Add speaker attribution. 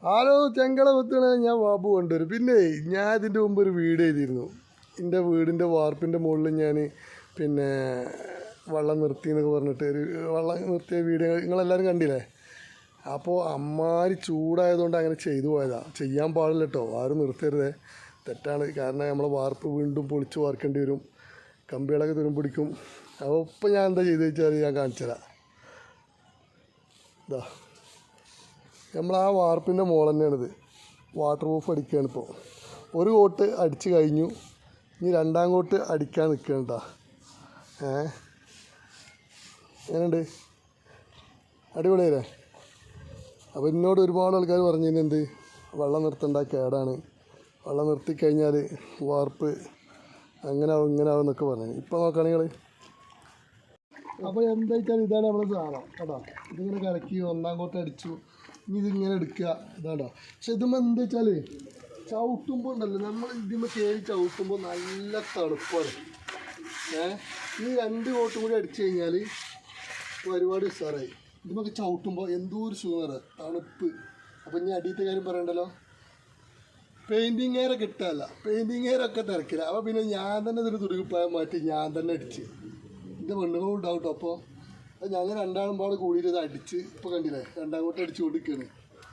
Speaker 1: ആരോ ചെങ്കള കുത്തണ ഞാൻ ബാബു കൊണ്ടുവരും. പിന്നെ ഞാൻ ഇതിൻ്റെ മുമ്പ് ഒരു വീട് എഴുതിയിരുന്നു. എൻ്റെ വീടിൻ്റെ വാർപ്പിൻ്റെ മുകളിൽ ഞാൻ പിന്നെ വള്ളം നിർത്തി എന്നൊക്കെ പറഞ്ഞിട്ട് ഒരു വള്ളം നിർത്തിയ വീഡിയോ നിങ്ങളെല്ലാവരും കണ്ടില്ലേ? അപ്പോൾ അമ്മാരി ചൂടായതുകൊണ്ട് അങ്ങനെ ചെയ്തു പോയതാണ്. ചെയ്യാൻ പാടില്ല കേട്ടോ, ആരും നിർത്തരുതേ, തെറ്റാണ്. കാരണം നമ്മളെ വാർപ്പ് വീണ്ടും പൊളിച്ച് വാർക്കേണ്ടി വരും, കമ്പികളൊക്കെ തുരുമ്പിടിക്കും. അപ്പോൾ ഇപ്പം ഞാൻ എന്താ ചെയ്തു വെച്ചാൽ ഞാൻ കാണിച്ചു തരാം. ഇതാ നമ്മൾ ആ വാർപ്പിൻ്റെ മുകൾ തന്നെയാണിത്. വാട്ടർ പ്രൂഫ് അടിക്കുകയാണ് ഇപ്പോൾ. ഒരു കോട്ട് അടിച്ച് കഴിഞ്ഞു, ഇനി രണ്ടാം കോട്ട് അടിക്കാൻ നിൽക്കുകയാണ് കേട്ടോ. എങ്ങനെയുണ്ട്? അടിപൊളിയല്ലേ? അപ്പോൾ എന്നോട് ഒരുപാട് ആൾക്കാർ പറഞ്ഞിരുന്നു എന്ത് വെള്ളം നിർത്തേണ്ട, കേടാണ്, വെള്ളം നിർത്തിക്കഴിഞ്ഞാൽ വാർപ്പ് അങ്ങനെ ആവും ഇങ്ങനെ ആവും എന്നൊക്കെ പറഞ്ഞു. ഇപ്പോൾ നോക്കുകയാണെങ്കിൽ അപ്പോൾ എന്താ വെച്ചാൽ ഇതാണ് നമ്മുടെ സാധനം കേട്ടോ. ഇതിങ്ങനെ കലക്കി ഒന്നാം കോട്ട് അടിച്ചു, ഇനി ഇതിങ്ങനെ എടുക്കുക, ഇതാണ്ടോ. പക്ഷെ ഇതുമ്പോൾ എന്താ വെച്ചാൽ ചവിട്ടുമ്പോൾ ഉണ്ടല്ലോ, നമ്മൾ ഇതിമ്പോൾ കയറി ചവിട്ടുമ്പോൾ നല്ല തണുപ്പാണ്. ഈ 2 കോട്ടും കൂടി അടിച്ചു കഴിഞ്ഞാൽ ഒരുപാട് ഉഷാറായി. ഇതുമൊക്കെ ചവിട്ടുമ്പോൾ എന്തോ ഒരു സുഖമാണ്, തണുപ്പ്. അപ്പം ഇനി അടിയത്തെ കാര്യം പറയണ്ടല്ലോ, പെയിൻറ്റിങ് എയർ കിട്ടാല്ല, പെയിൻറ്റിങ് എയറൊക്കെ തിരക്കില്ല. അപ്പോൾ പിന്നെ ഞാൻ തന്നെ ഇതൊരു തുടുക്കിപ്പായം മാറ്റി ഞാൻ തന്നെ അടിച്ച്, എൻ്റെ പെണ്ണുങ്ങളും ഉണ്ടാവും കേട്ടോ. അപ്പോൾ ഞങ്ങൾ രണ്ടാളും പാട് കൂടിയിട്ട് ഇത് അടിച്ച് ഇപ്പോൾ കണ്ടില്ലേ, രണ്ടാം കോട്ട് അടിച്ച് കൊടുക്കുകയാണ്.